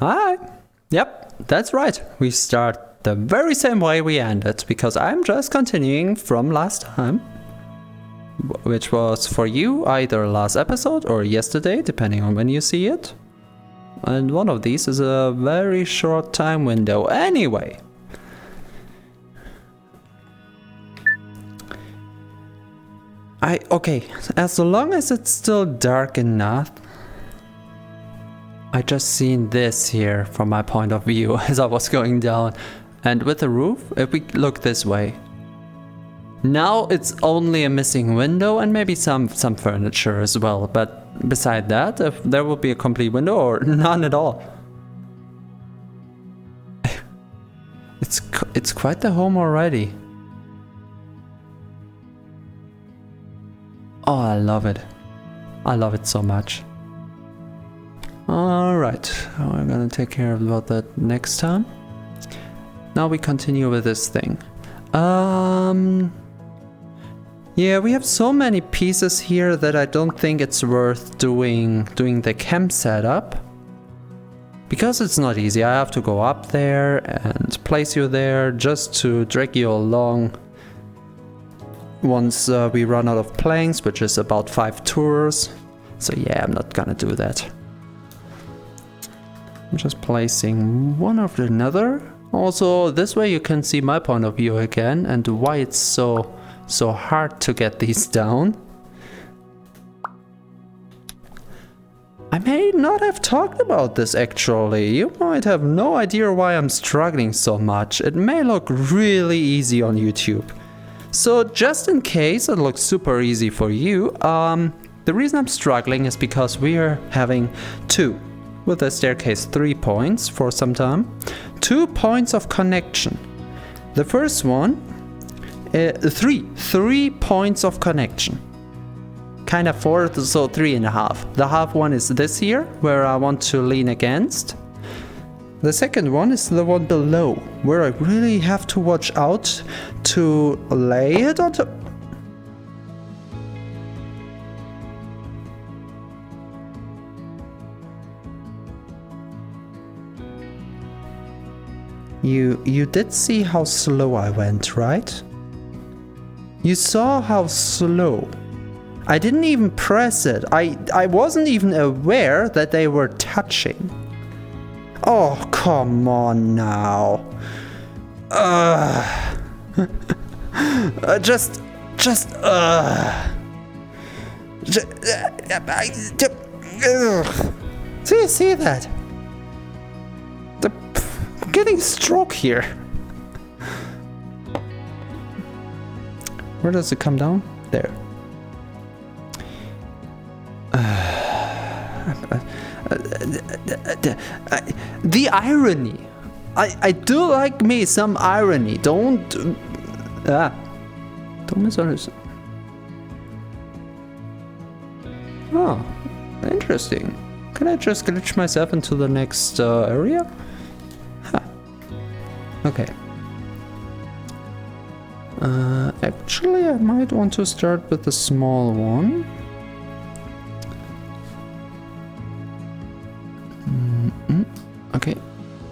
Hi. Yep, that's right. We start the very same way we ended, because I'm just continuing from last time, which was for you either last episode or yesterday, depending on when you see it. And one of these is a very short time window anyway. Okay, as long as it's still dark enough, I just seen this here from my point of view as I was going down. And with the roof, if we look this way, now it's only a missing window and maybe some furniture as well. But beside that, if there will be a complete window or none at all. It's quite the home already. Oh, I love it. I love it so much. Alright, we're gonna take care about that next time. Now we continue with this thing. Yeah, we have so many pieces here that I don't think it's worth doing the camp setup. Because it's not easy, I have to go up there and place you there just to drag you along. Once we run out of planks, which is about 5 tours. So yeah, I'm not gonna do that. I'm just placing one after another. Also, this way you can see my point of view again and why it's so hard to get these down. I may not have talked about this actually. You might have no idea why I'm struggling so much. It may look really easy on YouTube. So just in case it looks super easy for you, the reason I'm struggling is because we are having with the staircase 3 points for some time, 2 points of connection. The first one, 3 points of connection. Kind of 4, so 3.5. The half one is this here, where I want to lean against. The second one is the one below, where I really have to watch out to lay it on top. You did see how slow I went, right? You saw how slow. I didn't even press it. I wasn't even aware that they were touching. Oh, come on now. See that? I'm getting stroke here. Where does it come down? There. The irony. I do like me some irony. Don't misunderstand. Oh, interesting. Can I just glitch myself into the next area? Huh. Okay. Actually, I might want to start with the small one. Okay,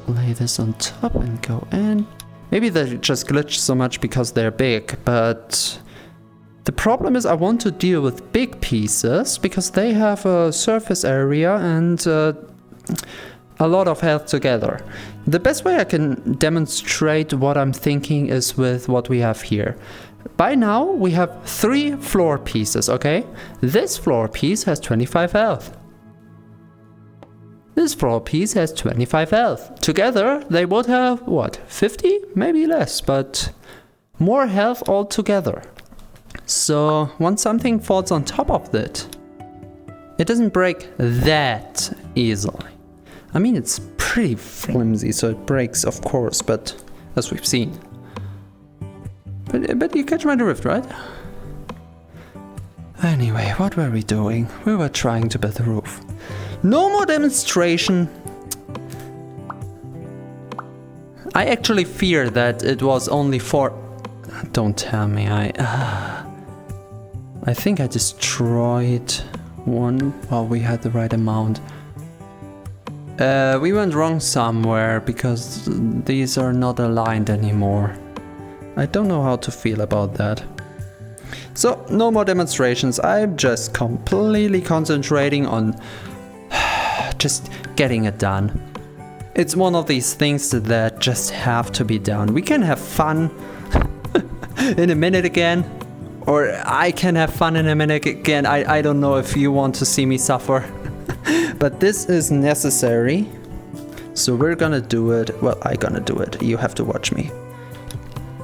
lay this on top and go in. Maybe they just glitch so much because they're big, but the problem is I want to deal with big pieces because they have a surface area and a lot of health together. The best way I can demonstrate what I'm thinking is with what we have here. By now we have 3 floor pieces, okay? This floor piece has 25 health. This floor piece has 25 health. Together they would have, what, 50? Maybe less, but more health altogether. So once something falls on top of it, it doesn't break that easily. I mean, it's pretty flimsy, so it breaks, of course, but as we've seen. But you catch my drift, right? Anyway, what were we doing? We were trying to build the roof. No more demonstration. I actually fear that it was only 4... Don't tell me, I think I destroyed one while we had the right amount. We went wrong somewhere because these are not aligned anymore. I don't know how to feel about that. So, no more demonstrations. I'm just completely concentrating on just getting it done. It's one of these things that just have to be done. We can have fun in a minute again. Or I can have fun in a minute again. I don't know if you want to see me suffer. But this is necessary. So we're gonna do it. Well, I'm gonna do it. You have to watch me.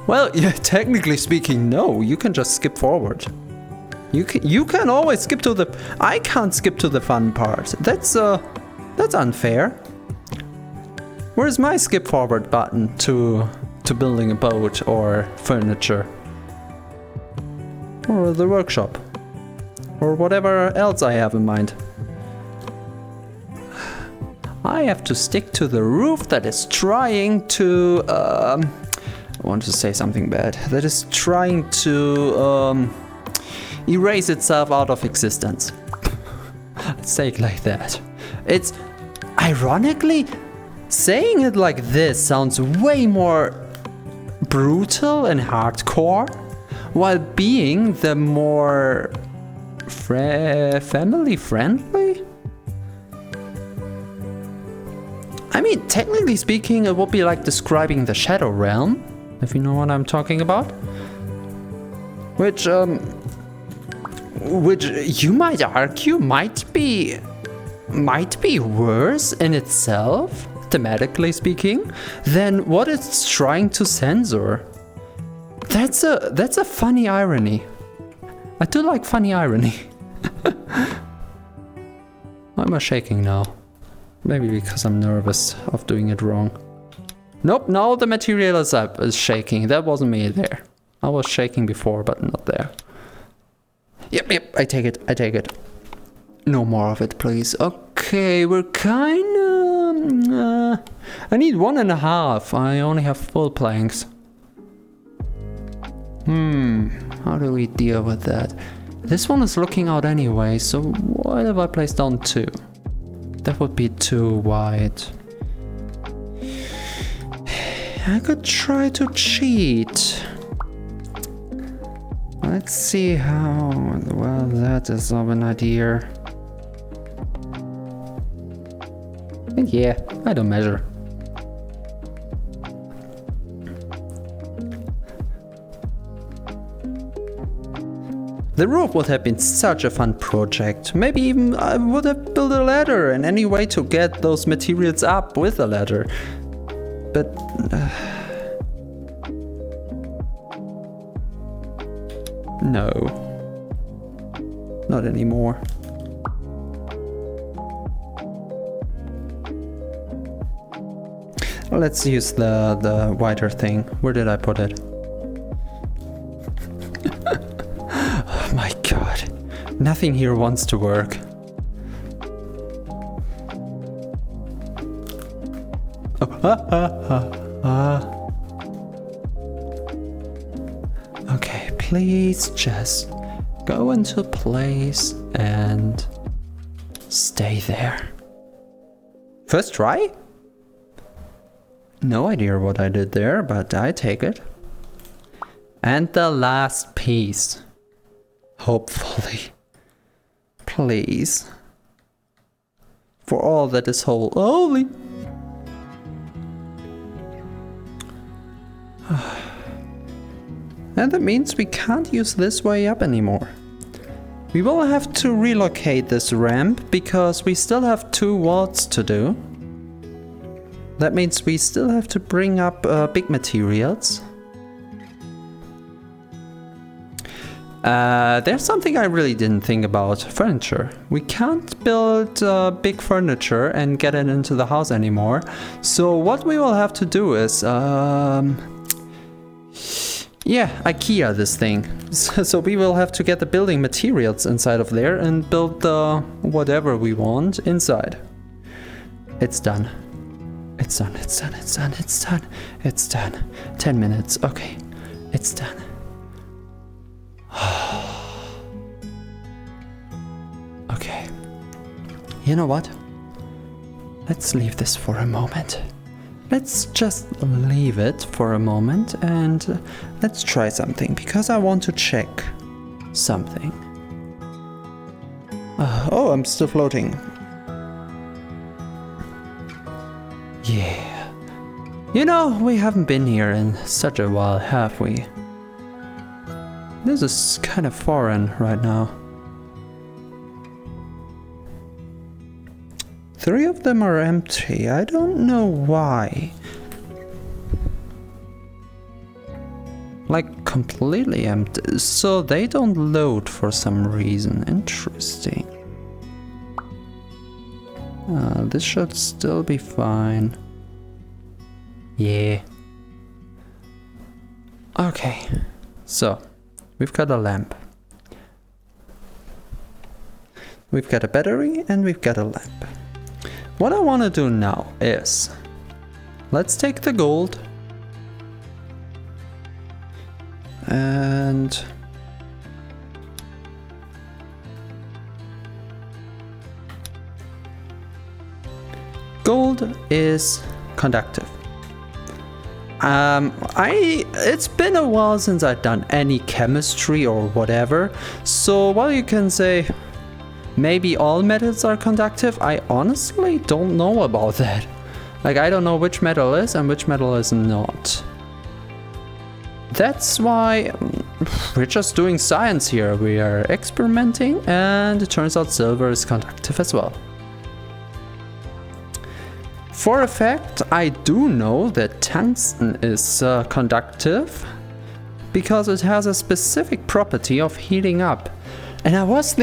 Well, yeah, technically speaking, no. You can just skip forward. You can always skip to the... I can't skip to the fun part. That's unfair. Where's my skip forward button to building a boat or furniture? Or the workshop? Or whatever else I have in mind. I have to stick to the roof that is trying to... I want to say something bad. That is trying to erase itself out of existence. Let's say it like that. It's... Ironically, saying it like this sounds way more brutal and hardcore, while being the more family friendly. I mean, technically speaking, it would be like describing the Shadow Realm, if you know what I'm talking about. Which you might argue might be worse in itself, thematically speaking, than what it's trying to censor. That's a funny irony. I do like funny irony. Why am I shaking now? Maybe because I'm nervous of doing it wrong. Nope, now the material is shaking. That wasn't me there. I was shaking before, but not there. Yep, I take it. No more of it, please. Okay, we're kinda... I need 1.5. I only have full planks. How do we deal with that? This one is looking out anyway, so what if I place down 2? That would be too wide. I could try to cheat. Let's see how well that is of an idea. And yeah, I don't measure. The roof would have been such a fun project. Maybe even I would have built a ladder and any way to get those materials up with a ladder. But... no. Not anymore. Let's use the wider thing. Where did I put it? Oh my god. Nothing here wants to work. Okay, please just go into place and stay there. First try? No idea what I did there, but I take it. And the last piece. Hopefully. Please. For all that is holy. And that means we can't use this way up anymore. We will have to relocate this ramp because we still have 2 wards to do. That means we still have to bring up big materials. There's something I really didn't think about. Furniture. We can't build big furniture and get it into the house anymore. So what we will have to do is... yeah, IKEA this thing. So we will have to get the building materials inside of there and build the whatever we want inside. It's done. It's done, it's done, it's done, it's done. It's done. 10 minutes, okay. It's done. Okay. You know what? let's leave this for a moment. Let's just leave it for a moment and let's try something, because I want to check something. Oh, I'm still floating. Yeah. You know, we haven't been here in such a while, have we? This is kind of foreign right now. 3 of them are empty. I don't know why. Like completely empty. So they don't load for some reason. Interesting. This should still be fine. Yeah. Okay. So, we've got a lamp. We've got a battery and we've got a lamp. What I want to do now is, let's take the gold and gold is conductive. It's been a while since I've done any chemistry or whatever, so while you can say maybe all metals are conductive, I honestly don't know about that. Like, I don't know which metal is and which metal is not. That's why we're just doing science here. We are experimenting, and it turns out silver is conductive as well. For a fact, I do know that tungsten is conductive because it has a specific property of heating up. And I was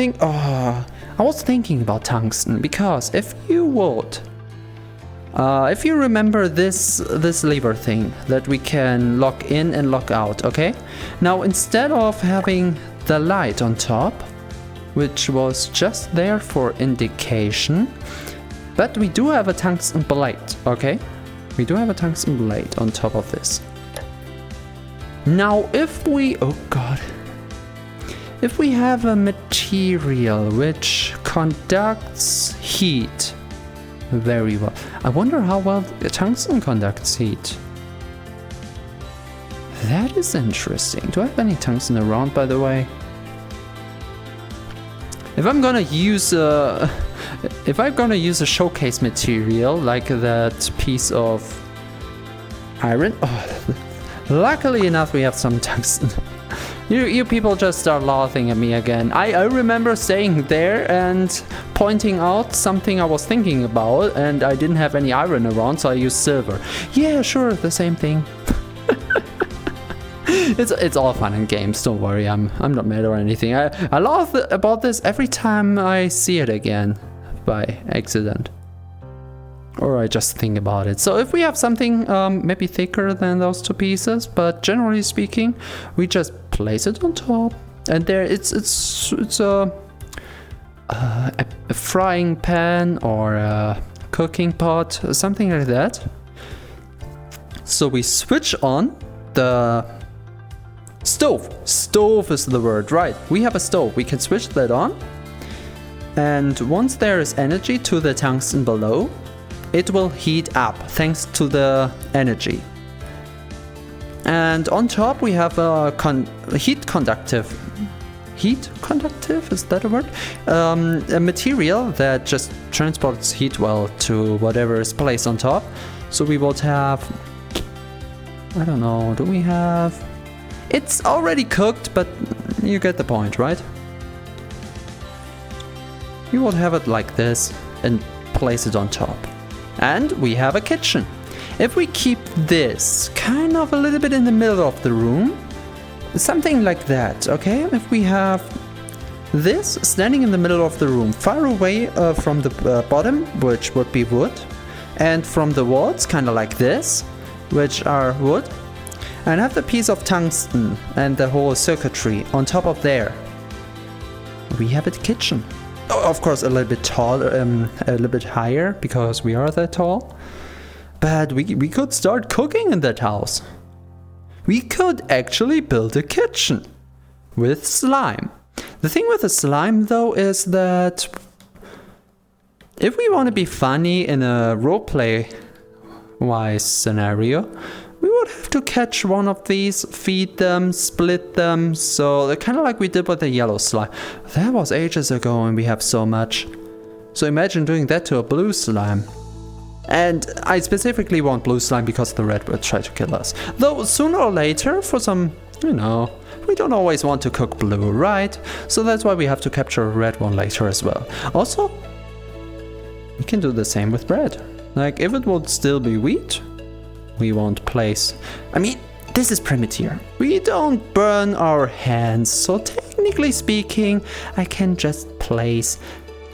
thinking about tungsten, because if you remember this lever thing that we can lock in and lock out, okay? Now, instead of having the light on top, which was just there for indication, but we do have a tungsten blade, okay? We do have a tungsten blade on top of this. Now, if we have a material which conducts heat very well. I wonder how well the tungsten conducts heat. That is interesting. Do I have any tungsten around, by the way? If I'm gonna use a showcase material like that piece of iron, luckily enough we have some tungsten. You people just start laughing at me again. I remember staying there and pointing out something I was thinking about, and I didn't have any iron around, so I used silver. Yeah, sure, the same thing. It's all fun and games, don't worry, I'm not mad or anything. I laugh about this every time I see it again by accident. Or I just think about it. So if we have something maybe thicker than those 2 pieces, but generally speaking, we just place it on top, and there it's a frying pan or a cooking pot, something like that. So we switch on the stove. Stove is the word, right? We have a stove. We can switch that on, and once there is energy to the tungsten below, it will heat up thanks to the energy. And on top we have a heat conductive, is that a word? A material that just transports heat well to whatever is placed on top. So we will have, I don't know, do we have... It's already cooked, but you get the point, right? You will have it like this and place it on top. And we have a kitchen. If we keep this kind of a little bit in the middle of the room, something like that, okay? If we have this standing in the middle of the room, far away from the bottom, which would be wood, and from the walls, kind of like this, which are wood, and have the piece of tungsten and the whole circuitry on top of there, we have a kitchen. Oh, of course, a little bit taller, a little bit higher, because we are that tall. But we could start cooking in that house. We could actually build a kitchen with slime. The thing with the slime, though, is that if we want to be funny in a roleplay-wise scenario, we would have to catch one of these, feed them, split them, so kind of like we did with the yellow slime. That was ages ago and we have so much. So imagine doing that to a blue slime. And I specifically want blue slime because the red will try to kill us. Though sooner or later, for some, you know, we don't always want to cook blue, right? So that's why we have to capture a red one later as well. Also, we can do the same with bread. Like, if it would still be wheat, we won't place... I mean, this is Primitier. We don't burn our hands, so technically speaking, I can just place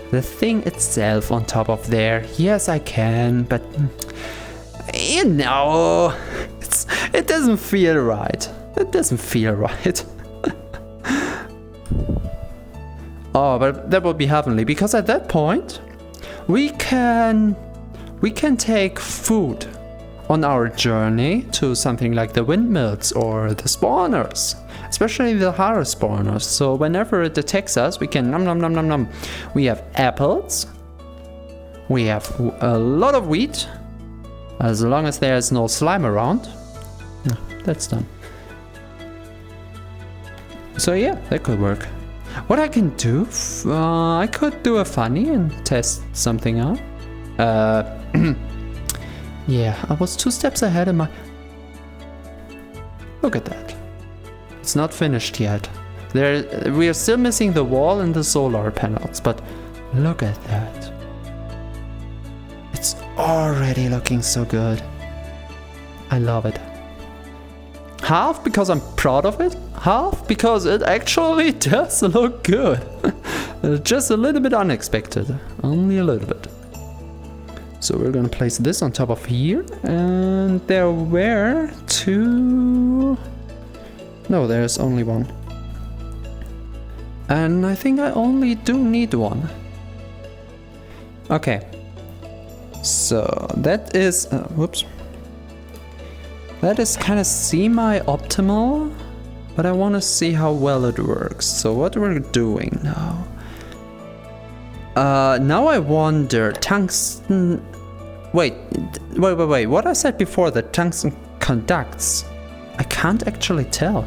the thing itself on top of there. Yes, I can, but... you know... it doesn't feel right. It doesn't feel right. Oh, but that would be heavenly, because at that point... We can take food on our journey to something like the windmills or the spawners, especially the horror spawners. So whenever it detects us, we can nom nom nom nom nom. We have apples. We have a lot of wheat. As long as there's no slime around. Yeah, that's done. So yeah, that could work. What I can do, I could do a funny and test something out. Yeah, I was 2 steps ahead of my... Look at that. It's not finished yet. We are still missing the wall and the solar panels, but look at that. It's already looking so good. I love it. Half because I'm proud of it, half because it actually does look good. Just a little bit unexpected, only a little bit. So we're gonna place this on top of here, and there were 2... No, there's only 1. And I think I only do need 1. Okay. So that is... whoops. That is kind of semi-optimal, but I want to see how well it works. So what we're doing now... now I wonder, tungsten... Wait, what I said before that tungsten conducts, I can't actually tell.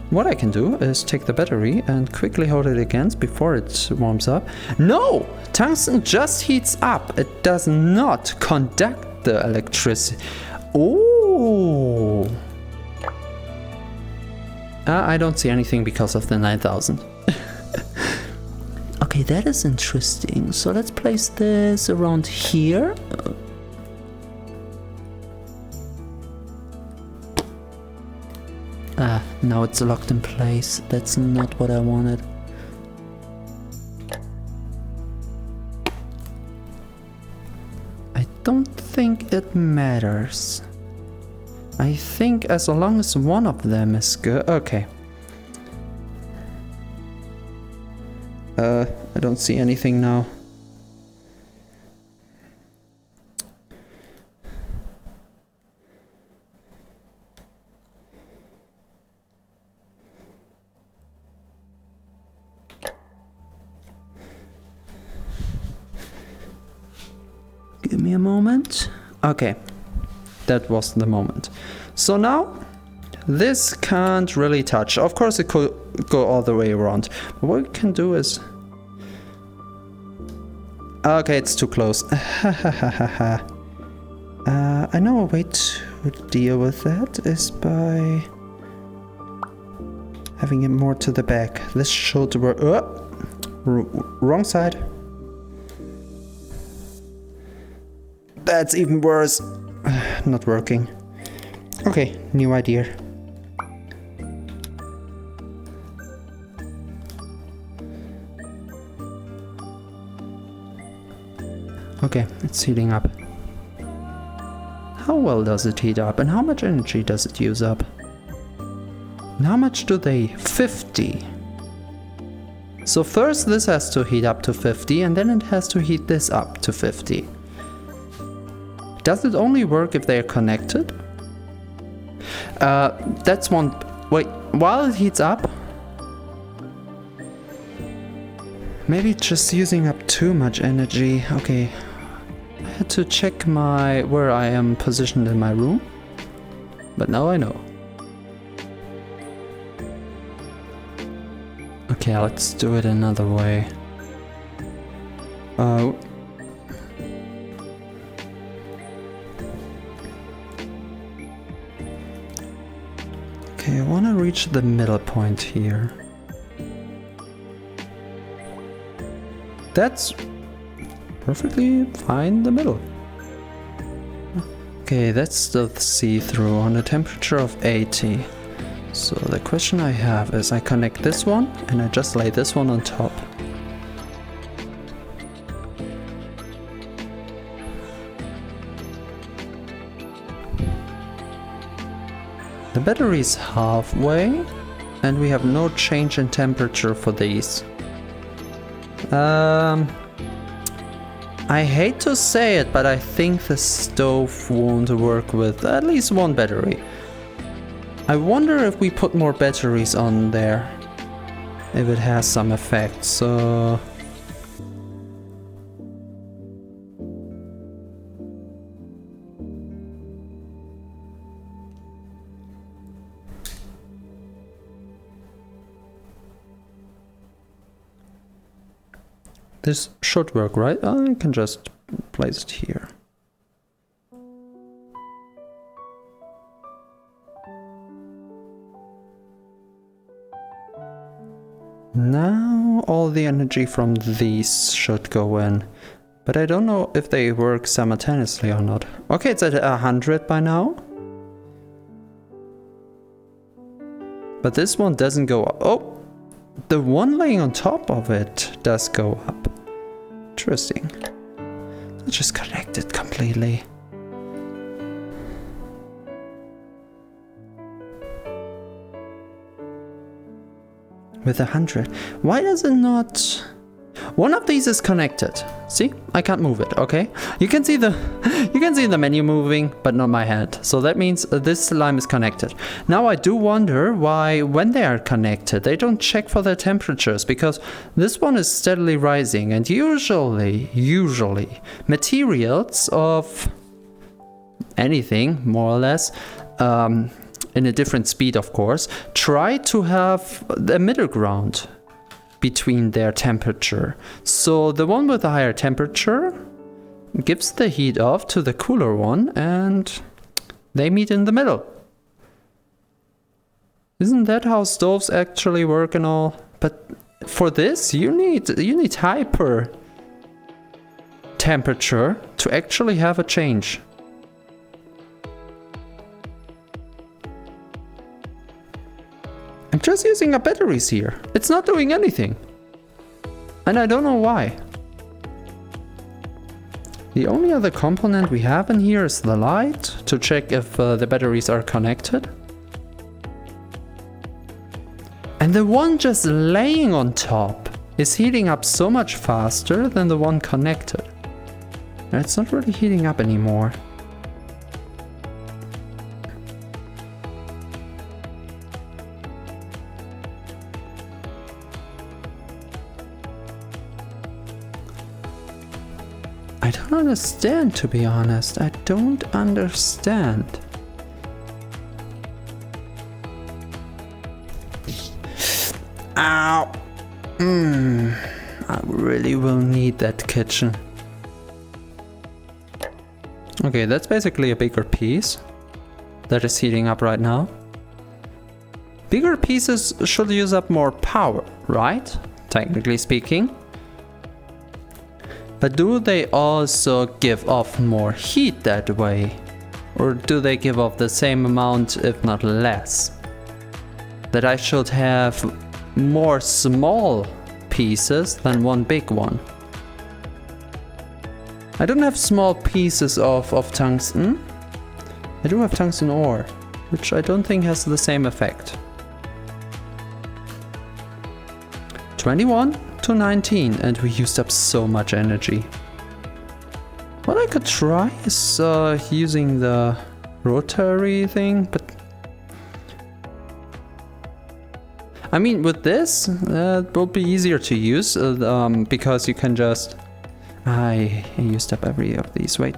What I can do is take the battery and quickly hold it against before it warms up. No! Tungsten just heats up, it does not conduct the electricity. Oh! I don't see anything because of the 9000. Okay, that is interesting. So let's place this around here. Now it's locked in place. That's not what I wanted. I don't think it matters. I think as long as one of them is good. Okay. I don't see anything now. Give me a moment. Okay, that was the moment. So now, this can't really touch. Of course it could go all the way around. But what we can do is... Okay, it's too close. I know a way to deal with that is by having it more to the back. This should work. Wrong side. That's even worse. Not working. Okay, new idea. Okay, it's heating up. How well does it heat up and how much energy does it use up? And how much do they? 50. So first this has to heat up to 50 and then it has to heat this up to 50. Does it only work if they are connected? That's one... Wait, while it heats up... Maybe just using up too much energy. Okay. I had to check where I am positioned in my room. But now I know. Okay, let's do it another way. Okay, I want to reach the middle point here. That's perfectly fine in the middle. Okay, that's still see-through on a temperature of 80. So the question I have is I connect this one and I just lay this one on top. The battery is halfway and we have no change in temperature for these. I hate to say it, but I think the stove won't work with at least one battery. I wonder if we put more batteries on there, if it has some effect, so... This should work, right? I can just place it here. Now all the energy from these should go in. But I don't know if they work simultaneously or not. Okay, it's at 100 by now. But this one doesn't go up. Oh! The one laying on top of it does go up. Interesting. Let's just connect it completely. With 100. Why does it not... One of these is connected. See? I can't move it, okay? You can see the menu moving, but not my hand. So that means this slime is connected. Now I do wonder why when they are connected, they don't check for their temperatures, because this one is steadily rising, and usually materials of anything, more or less, in a different speed of course, try to have a middle ground between their temperature. So the one with the higher temperature gives the heat off to the cooler one and they meet in the middle. Isn't that how stoves actually work and all? But for this you need hyper temperature to actually have a change. I'm just using up batteries here. It's not doing anything. And I don't know why. The only other component we have in here is the light to check if the batteries are connected. And the one just laying on top is heating up so much faster than the one connected. And it's not really heating up anymore. I don't understand, to be honest. I don't understand. Ow! I really will need that kitchen. Okay, that's basically a bigger piece that is heating up right now. Bigger pieces should use up more power, right? Technically speaking. But do they also give off more heat that way? Or do they give off the same amount, if not less? That I should have more small pieces than one big one. I don't have small pieces of tungsten. I do have tungsten ore, which I don't think has the same effect. 21 to 19, and we used up so much energy. What I could try is using the rotary thing, but I mean, with this, it will be easier to use because you can just... I used up every of these. Wait.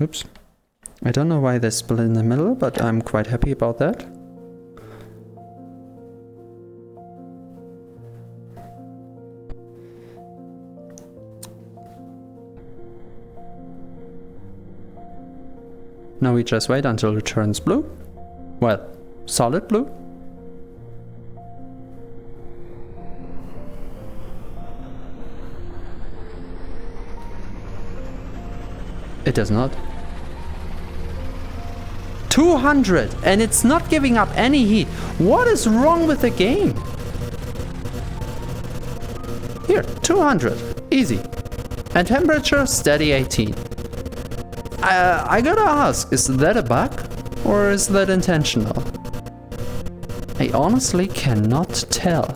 Oops. I don't know why they split in the middle, but I'm quite happy about that. Now we just wait until it turns blue. Well, solid blue. It does not. 200, and it's not giving up any heat. What is wrong with the game? Here, 200, easy. And temperature, steady 18. I gotta ask, is that a bug? Or is that intentional? I honestly cannot tell.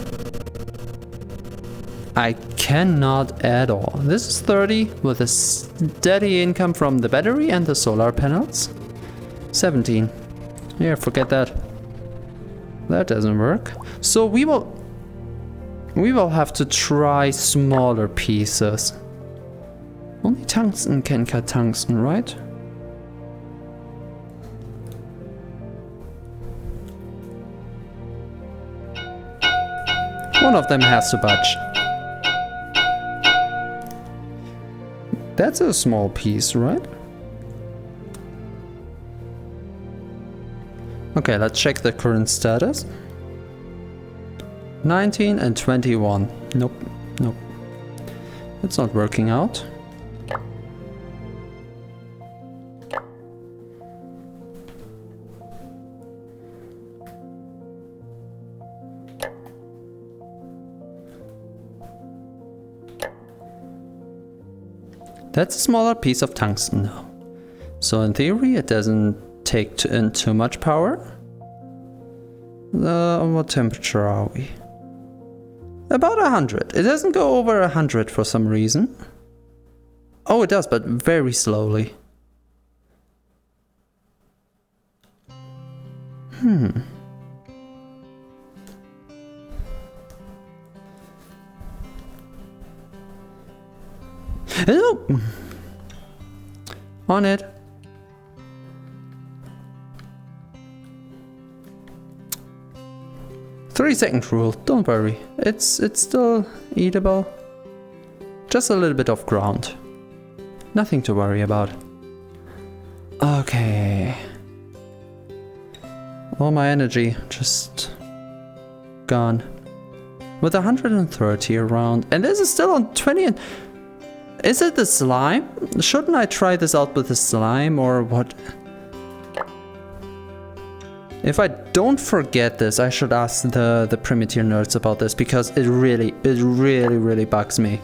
I cannot at all. This is 30 with a steady income from the battery and the solar panels. 17. Yeah, forget that. That doesn't work. So we will have to try smaller pieces. Only tungsten can cut tungsten, right? One of them has to budge. That's a small piece, right? Okay, let's check the current status. 19 and 21. Nope. It's not working out. That's a smaller piece of tungsten now. So in theory it doesn't take in too much power. What temperature are we? About 100. It doesn't go over 100 for some reason. Oh, it does, but very slowly. Oh. On it. Three-second rule, don't worry. It's still eatable. Just a little bit of ground. Nothing to worry about. Okay. All my energy just gone. With 130 around. And this is still on 20. Is it the slime? Shouldn't I try this out with the slime or what? If I don't forget this, I should ask the Primitier nerds about this because it really bugs me.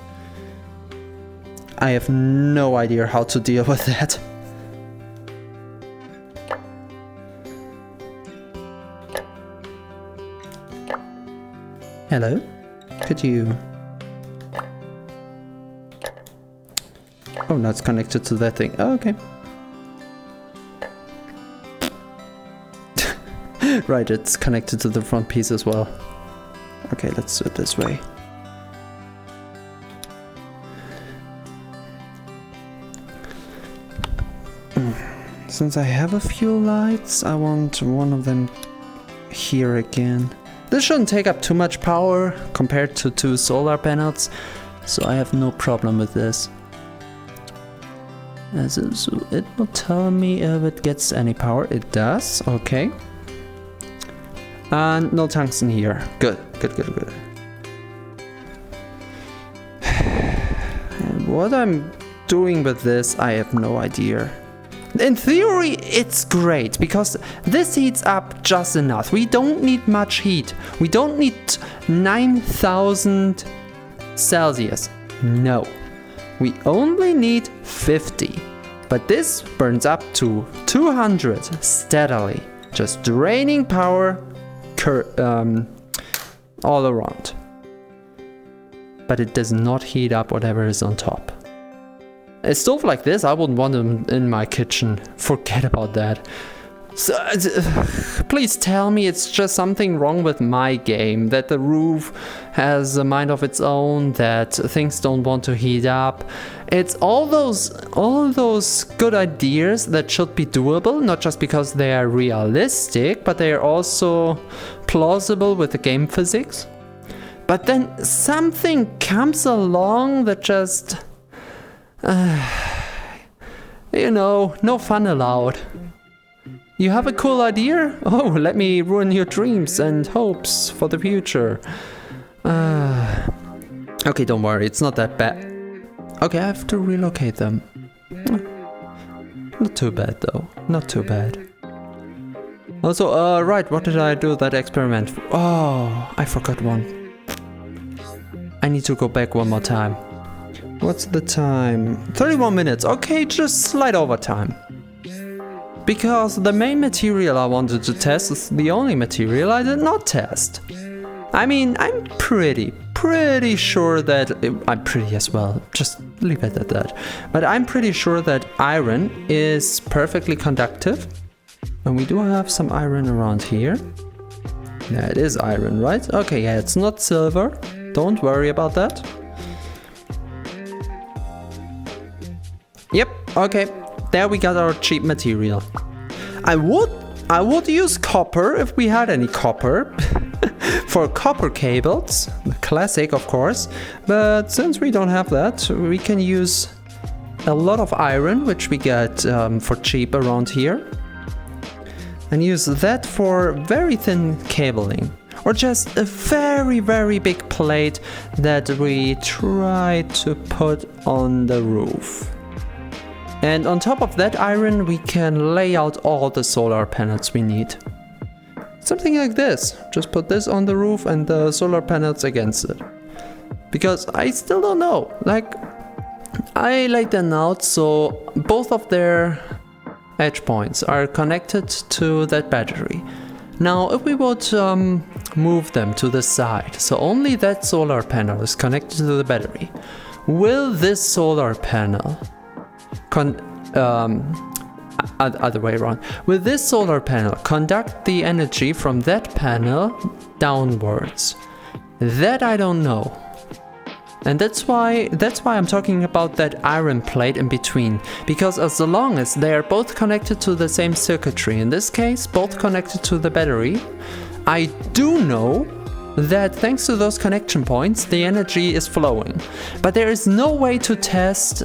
I have no idea how to deal with that. Hello? Could you... Oh, no, it's connected to that thing. Oh, okay. Right, it's connected to the front piece as well. Okay, let's do it this way. Since I have a few lights, I want one of them here again. This shouldn't take up too much power compared to 2 solar panels, so I have no problem with this. So it will tell me if it gets any power. It does, okay. And no tungsten here. Good. And what I'm doing with this, I have no idea. In theory, it's great, because this heats up just enough. We don't need much heat. We don't need 9,000 Celsius. No. We only need 50. But this burns up to 200 steadily. Just draining power all around. But it does not heat up whatever is on top. A stove like this, I wouldn't want them in my kitchen. Forget about that. So, please tell me it's just something wrong with my game, that the roof has a mind of its own, that things don't want to heat up. It's all those good ideas that should be doable, not just because they are realistic, but they are also plausible with the game physics. But then something comes along that just... you know, no fun allowed. You have a cool idea? Oh, let me ruin your dreams and hopes for the future. Okay, don't worry, it's not that bad. Okay, I have to relocate them. Not too bad though, not too bad. Also, right, what did I do that experiment for? Oh, I forgot one. I need to go back one more time. What's the time? 31 minutes, okay, just slight overtime. Because the main material I wanted to test is the only material I did not test. I mean, I'm pretty sure that... I'm pretty as well, just leave it at that. But I'm pretty sure that iron is perfectly conductive. And we do have some iron around here. Yeah, it is iron, right? Okay, yeah, it's not silver. Don't worry about that. Yep, okay. There we got our cheap material. I would use copper if we had any copper. For copper cables, the classic of course. But since we don't have that, we can use a lot of iron, which we get for cheap around here. And use that for very thin cabling. Or just a very big plate that we try to put on the roof. And on top of that iron, we can lay out all the solar panels we need. Something like this. Just put this on the roof and the solar panels against it. Because I still don't know. Like, I laid them out so both of their edge points are connected to that battery. Now, if we would move them to the side, so only that solar panel is connected to the battery, will this solar panel... other way around. Will this solar panel conduct the energy from that panel downwards? That I don't know. And that's why I'm talking about that iron plate in between. Because as long as they are both connected to the same circuitry, in this case both connected to the battery, I do know that thanks to those connection points the energy is flowing. But there is no way to test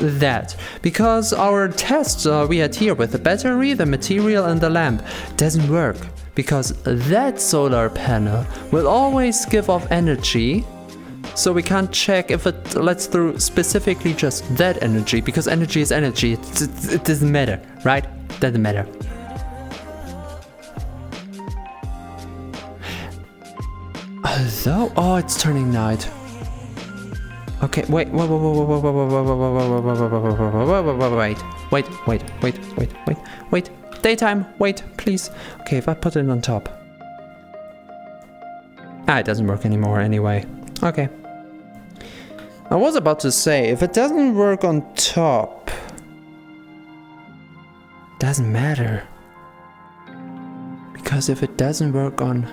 that, because our test we had here with the battery, the material and the lamp doesn't work, because that solar panel will always give off energy, so we can't check if it lets through specifically just that energy, because energy is energy, it doesn't matter, right? Doesn't matter. Although, oh, it's turning night. Okay, wait, daytime, wait, please. Okay, if I put it on top. It doesn't work anymore anyway. Okay. I was about to say, if it doesn't work on top, doesn't matter. Because if it doesn't work on...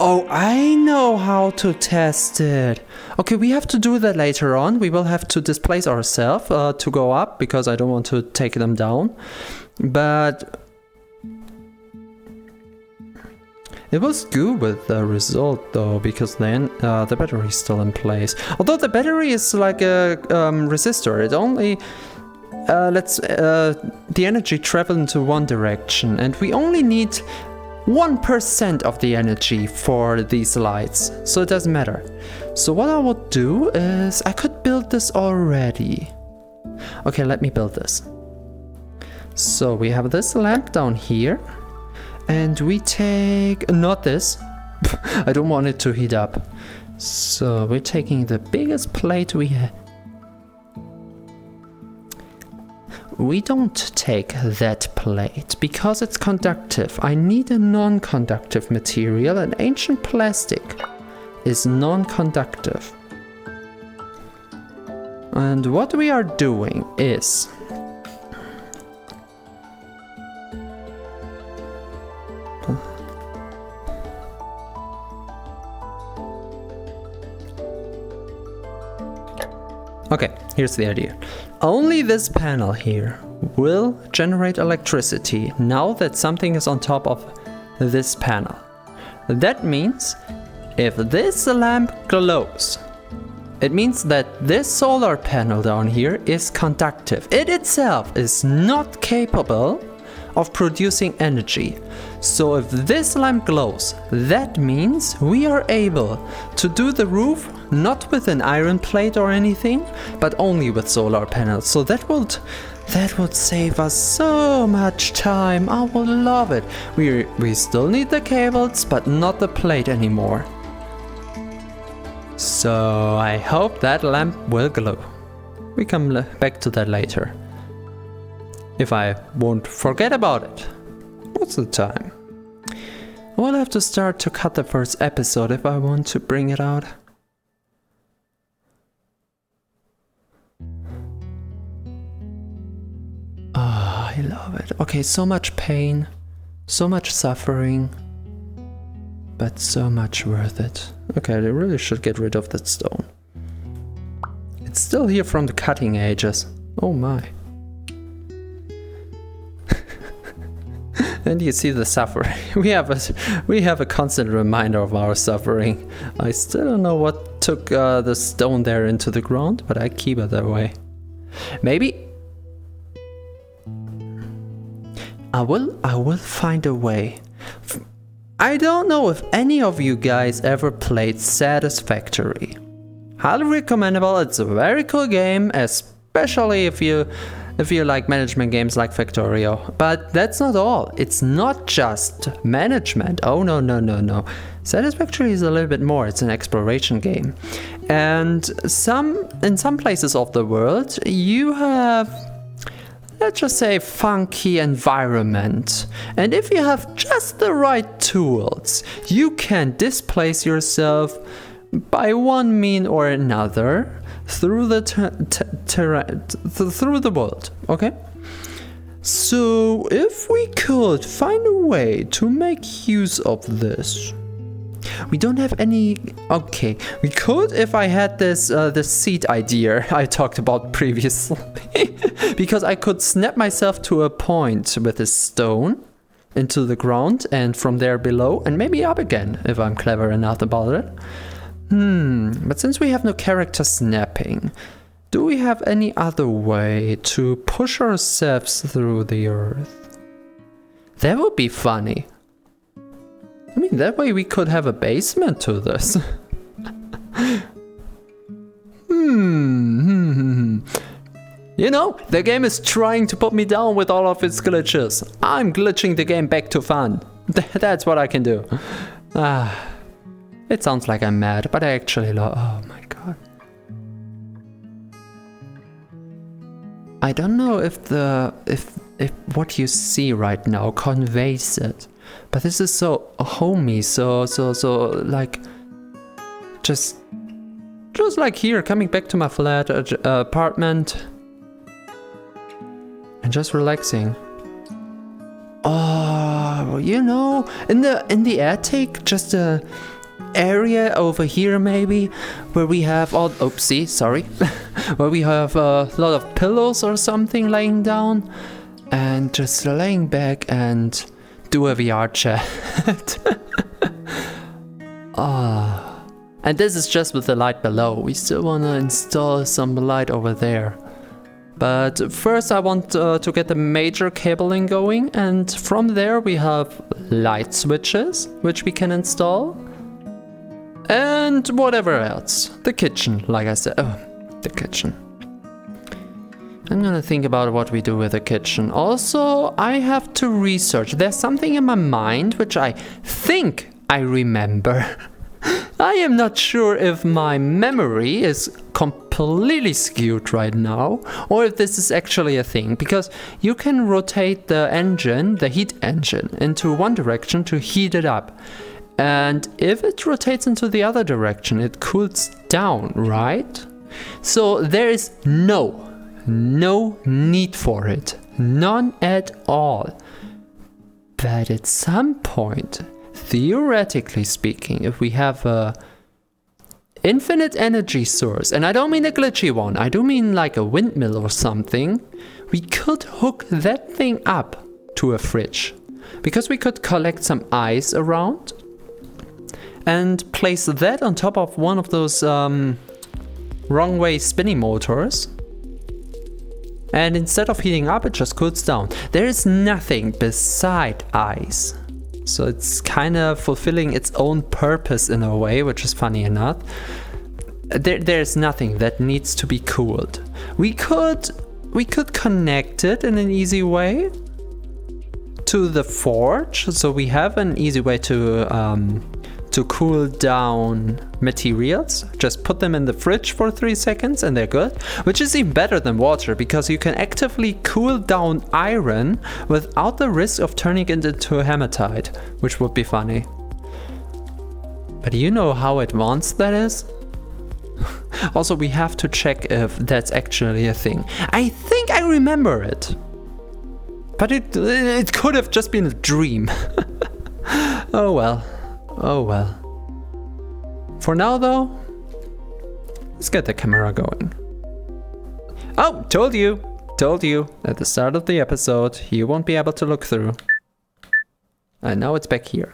Oh, I know how to test it. Okay, we have to do that later on. We will have to displace ourselves to go up, because I don't want to take them down. But it was good with the result though, because then the battery is still in place. Although the battery is like a resistor, it only lets the energy travel into one direction, and we only need 1% of the energy for these lights, so it doesn't matter. So what I would do is I could build this already. Okay, let me build this. So we have this lamp down here, and we take... not this. I don't want it to heat up. So we're taking the biggest plate we have. We don't take that plate because it's conductive. I need a non-conductive material, and ancient plastic is non-conductive. And what we are doing is... Okay, here's the idea. Only this panel here will generate electricity now that something is on top of this panel. That means if this lamp glows, it means that this solar panel down here is conductive. It itself is not capable of producing energy. So if this lamp glows, that means we are able to do the roof not with an iron plate or anything, but only with solar panels. So that would save us so much time. I would love it. We still need the cables, but not the plate anymore. So I hope that lamp will glow. We come back to that later. If I won't forget about it. What's the time? I will have to start to cut the first episode if I want to bring it out. Ah, I love it. Okay, so much pain, so much suffering, but so much worth it. Okay, I really should get rid of that stone. It's still here from the cutting ages. Oh my. And you see the suffering. We have a constant reminder of our suffering. I still don't know what took the stone there into the ground, but I keep it that way. Maybe I will find a way. I don't know if any of you guys ever played Satisfactory. Highly recommendable. It's a very cool game, especially if you like management games like Factorio. But that's not all. It's not just management. Oh no. Satisfactory is a little bit more. It's an exploration game. And in some places of the world, you have, let's just say, funky environment. And if you have just the right tools, you can displace yourself by one mean or another through the through the world, okay? So if we could find a way to make use of this. We don't have any... Okay, we could if I had this seed idea I talked about previously. Because I could snap myself to a point with a stone into the ground and from there below and maybe up again if I'm clever enough about it. But since we have no character snapping, do we have any other way to push ourselves through the earth? That would be funny. I mean, that way we could have a basement to this. You know, the game is trying to put me down with all of its glitches. I'm glitching the game back to fun. That's what I can do. It sounds like I'm mad, but I actually love... Oh my god. I don't know if what you see right now conveys it, but this is so homey, so like... Just like here, coming back to my flat apartment. And just relaxing. Oh, you know, in the attic, just a... area over here maybe where we have all where we have a lot of pillows or something laying down and just laying back and do a VR chat. And this is just with the light below. We still want to install some light over there, but first I want to get the major cabling going, and from there we have light switches which we can install. And whatever else. The kitchen, like I said. Oh, the kitchen. I'm gonna think about what we do with the kitchen. Also, I have to research. There's something in my mind which I think I remember. I am not sure if my memory is completely skewed right now, or if this is actually a thing. Because you can rotate the engine, the heat engine, into one direction to heat it up. And if it rotates into the other direction, it cools down, right? So there is no need for it. None at all. But at some point, theoretically speaking, if we have a infinite energy source, and I don't mean a glitchy one, I do mean like a windmill or something, we could hook that thing up to a fridge. Because we could collect some ice around and place that on top of one of those wrong way spinning motors. And instead of heating up, it just cools down. There is nothing beside ice. So it's kind of fulfilling its own purpose in a way, which is funny enough. There's nothing that needs to be cooled. We could connect it in an easy way to the forge, so we have an easy way to cool down materials. Just put them in the fridge for 3 seconds and they're good, which is even better than water because you can actively cool down iron without the risk of turning it into a hematite, which would be funny. But do you know how advanced that is? Also, we have to check if that's actually a thing. I think I remember it, but it could have just been a dream. Oh well. Oh well. For now though, let's get the camera going. Oh, told you at the start of the episode you won't be able to look through. And now it's back here.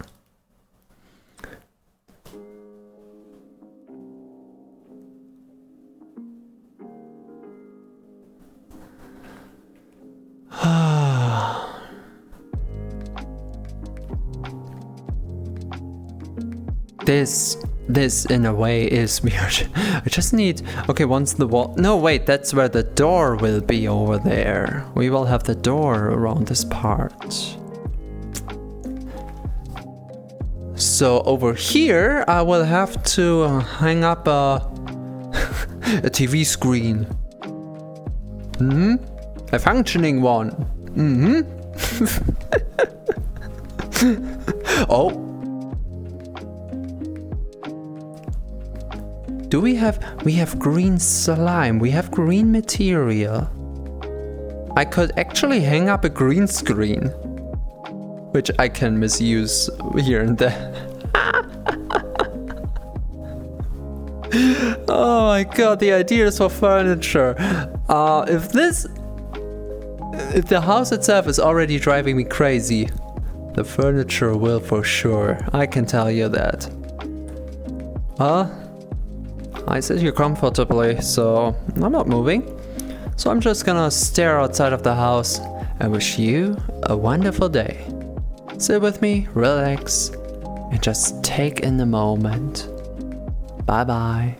This in a way is weird. I just need, okay, once the wall, no wait, that's where the door will be over there. We will have the door around this part. So over here I will have to hang up a TV screen. A functioning one. Oh. Do we have green slime, we have green material. I could actually hang up a green screen, which I can misuse here and there. Oh my god, the ideas for furniture. If the house itself is already driving me crazy, the furniture will for sure, I can tell you that. I sit here comfortably, so I'm not moving. So I'm just gonna stare outside of the house and wish you a wonderful day. Sit with me, relax, and just take in the moment. Bye bye.